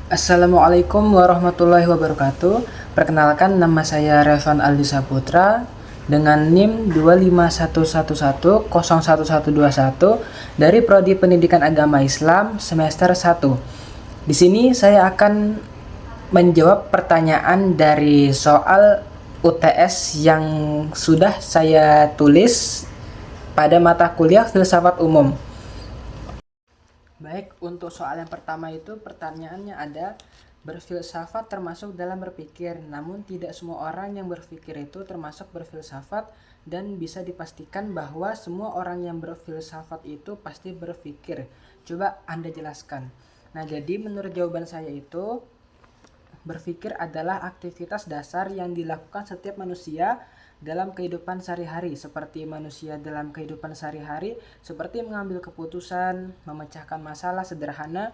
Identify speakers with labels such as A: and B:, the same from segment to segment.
A: Assalamualaikum warahmatullahi wabarakatuh. Perkenalkan, nama saya Revan Aldi Saputra dengan NIM 25111011121 dari Prodi Pendidikan Agama Islam semester 1. Di sini saya akan menjawab pertanyaan dari soal UTS yang sudah saya tulis pada mata kuliah Filsafat Umum. Baik, untuk soal yang pertama itu pertanyaannya ada, berfilsafat termasuk dalam berpikir, namun tidak semua orang yang berpikir itu termasuk berfilsafat, dan bisa dipastikan bahwa semua orang yang berfilsafat itu pasti berpikir. Coba Anda jelaskan. Nah, jadi menurut jawaban saya itu, berpikir adalah aktivitas dasar yang dilakukan setiap manusia dalam kehidupan sehari-hari, seperti manusia dalam kehidupan sehari-hari, seperti mengambil keputusan, memecahkan masalah sederhana,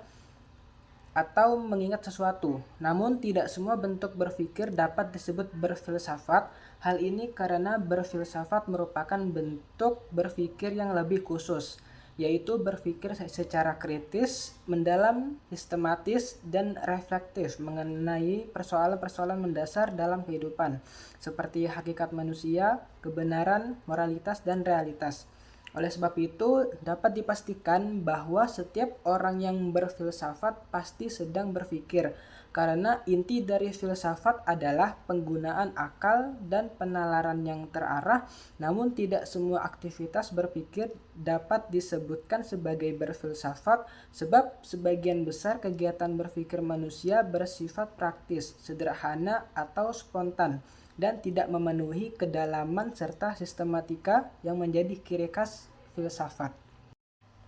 A: atau mengingat sesuatu. Namun tidak semua bentuk berpikir dapat disebut berfilsafat. Hal ini karena berfilsafat merupakan bentuk berpikir yang lebih khusus, yaitu berpikir secara kritis, mendalam, sistematis, dan reflektif mengenai persoalan-persoalan mendasar dalam kehidupan, seperti hakikat manusia, kebenaran, moralitas, dan realitas. Oleh sebab itu, dapat dipastikan bahwa setiap orang yang berfilsafat pasti sedang berpikir, karena inti dari filsafat adalah penggunaan akal dan penalaran yang terarah, namun tidak semua aktivitas berpikir dapat disebutkan sebagai berfilsafat, sebab sebagian besar kegiatan berpikir manusia bersifat praktis, sederhana, atau spontan, dan tidak memenuhi kedalaman serta sistematika yang menjadi ciri khas filsafat.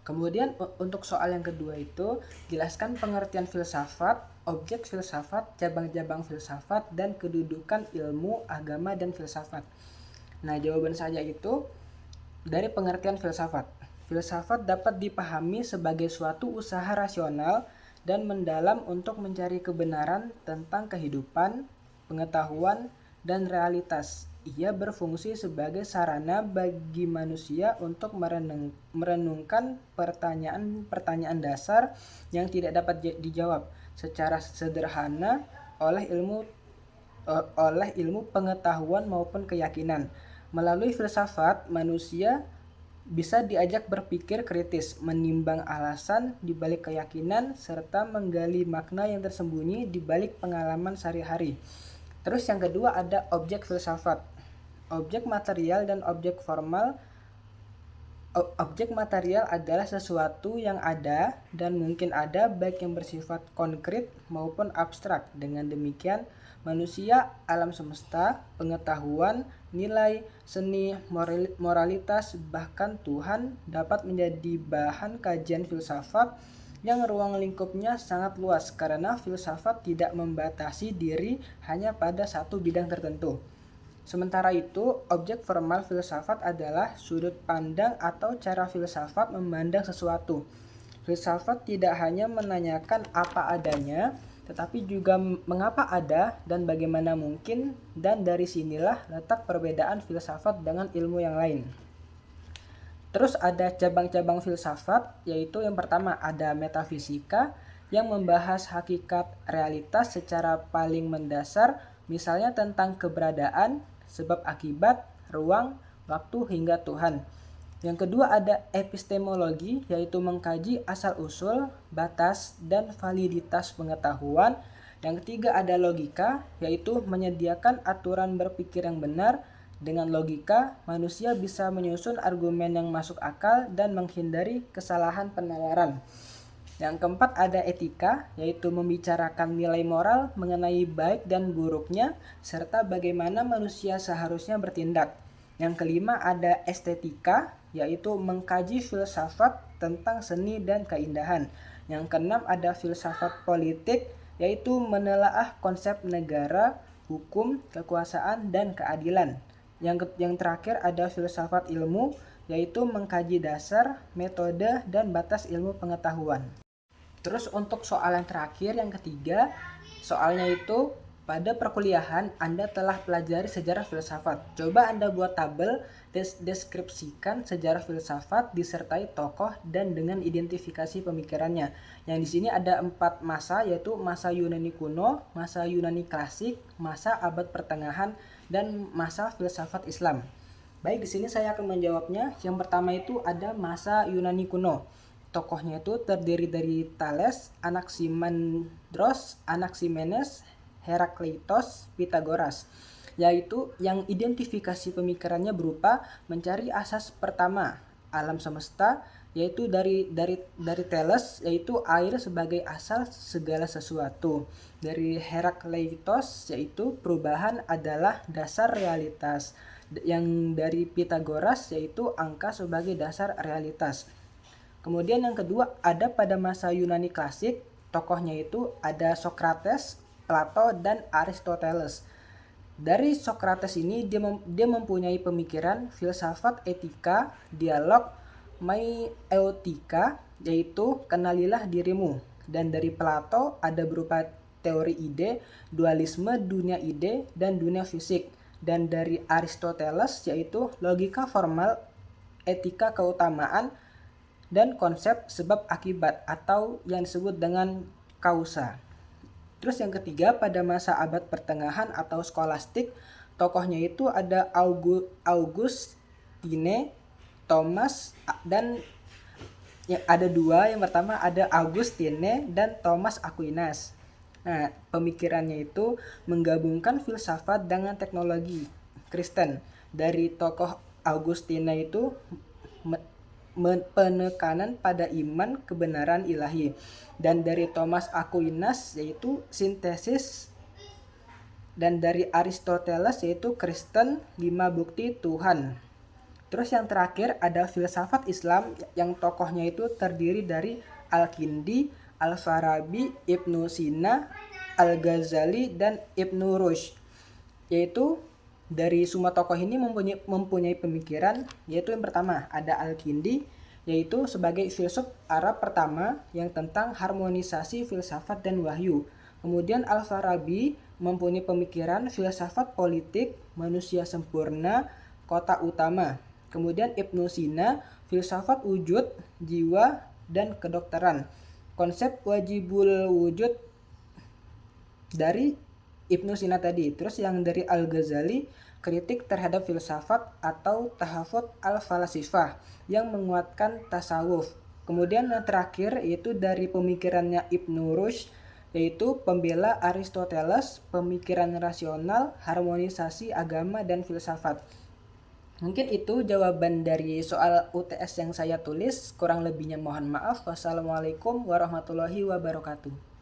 A: Kemudian untuk soal yang kedua itu, jelaskan pengertian filsafat, objek filsafat, cabang-cabang filsafat, dan kedudukan ilmu, agama, dan filsafat. Nah, jawaban saya itu dari pengertian filsafat. Filsafat dapat dipahami sebagai suatu usaha rasional dan mendalam untuk mencari kebenaran tentang kehidupan, pengetahuan, dan realitas. Ia berfungsi sebagai sarana bagi manusia untuk merenungkan pertanyaan-pertanyaan dasar yang tidak dapat dijawab secara sederhana oleh ilmu pengetahuan maupun keyakinan. Melalui filsafat, manusia bisa diajak berpikir kritis, menimbang alasan di balik keyakinan, serta menggali makna yang tersembunyi di balik pengalaman sehari-hari. Terus yang kedua ada objek filsafat. Objek material dan objek formal. Objek material adalah sesuatu yang ada dan mungkin ada, baik yang bersifat konkret maupun abstrak. Dengan demikian, manusia, alam semesta, pengetahuan, nilai, seni, moralitas, bahkan Tuhan dapat menjadi bahan kajian filsafat yang ruang lingkupnya sangat luas, karena filsafat tidak membatasi diri hanya pada satu bidang tertentu. Sementara itu, objek formal filsafat adalah sudut pandang atau cara filsafat memandang sesuatu. Filsafat tidak hanya menanyakan apa adanya, tetapi juga mengapa ada dan bagaimana mungkin, dan dari sinilah letak perbedaan filsafat dengan ilmu yang lain. Terus ada cabang-cabang filsafat, yaitu yang pertama ada metafisika yang membahas hakikat realitas secara paling mendasar, misalnya tentang keberadaan, sebab akibat, ruang, waktu, hingga Tuhan. Yang kedua ada epistemologi, yaitu mengkaji asal-usul, batas, dan validitas pengetahuan. Yang ketiga ada logika, yaitu menyediakan aturan berpikir yang benar. Dengan logika, manusia bisa menyusun argumen yang masuk akal dan menghindari kesalahan penalaran. Yang keempat ada etika, yaitu membicarakan nilai moral mengenai baik dan buruknya, serta bagaimana manusia seharusnya bertindak. Yang kelima ada estetika, yaitu mengkaji filsafat tentang seni dan keindahan. Yang keenam ada filsafat politik, yaitu menelaah konsep negara, hukum, kekuasaan, dan keadilan. Yang terakhir ada filsafat ilmu, yaitu mengkaji dasar, metode, dan batas ilmu pengetahuan. Terus untuk soal yang terakhir, yang ketiga, soalnya itu Pada perkuliahan, Anda telah pelajari sejarah filsafat. Coba Anda buat tabel, deskripsikan sejarah filsafat disertai tokoh dan dengan identifikasi pemikirannya. Yang di sini ada 4 masa, yaitu masa Yunani kuno, masa Yunani klasik, masa abad pertengahan, dan masa filsafat Islam. Baik, di sini saya akan menjawabnya. Yang pertama itu ada masa Yunani kuno. Tokohnya itu terdiri dari Thales, Anaximandros, Anaximenes, Herakleitos, Pythagoras, yaitu yang identifikasi pemikirannya berupa mencari asas pertama alam semesta, yaitu dari Thales, yaitu air sebagai asal segala sesuatu. Dari Herakleitos, yaitu perubahan adalah dasar realitas. Yang dari Pythagoras, yaitu angka sebagai dasar realitas. Kemudian yang kedua ada pada masa Yunani klasik, tokohnya itu ada Socrates, Plato, dan Aristoteles. Dari Socrates ini dia mempunyai pemikiran filsafat etika, dialog, maieutika, yaitu kenalilah dirimu. Dan dari Plato ada berupa teori ide, dualisme dunia ide dan dunia fisik. Dan dari Aristoteles yaitu logika formal, etika keutamaan, dan konsep sebab akibat atau yang disebut dengan kausa. Terus yang ketiga pada masa abad pertengahan atau skolastik, tokohnya itu ada Augustine, Thomas, dan yang ada dua. Yang pertama ada Augustine dan Thomas Aquinas. Nah, pemikirannya itu menggabungkan filsafat dengan teknologi Kristen. Dari tokoh Augustine itu penekanan pada iman kebenaran ilahi, dan dari Thomas Aquinas yaitu sintesis, dan dari Aristoteles yaitu Kristen 5 bukti Tuhan. Terus yang terakhir ada filsafat Islam yang tokohnya itu terdiri dari Al-Kindi, Al-Farabi, Ibnu Sina, Al-Ghazali, dan Ibnu Rushd. Yaitu dari semua tokoh ini mempunyai pemikiran, yaitu yang pertama ada Al-Kindi, yaitu sebagai filsuf Arab pertama yang tentang harmonisasi filsafat dan wahyu. Kemudian Al-Farabi mempunyai pemikiran filsafat politik, manusia sempurna, kota utama. Kemudian Ibnu Sina, filsafat wujud, jiwa, dan kedokteran. Konsep wajibul wujud dari Ibnu Sina tadi. Terus yang dari Al-Ghazali, kritik terhadap filsafat atau tahafut al-falasifah yang menguatkan tasawuf. Kemudian yang terakhir yaitu dari pemikirannya Ibnu Rushd, yaitu pembela Aristoteles, pemikiran rasional, harmonisasi agama dan filsafat. Mungkin itu jawaban dari soal UTS yang saya tulis. Kurang lebihnya mohon maaf. Wassalamualaikum warahmatullahi wabarakatuh.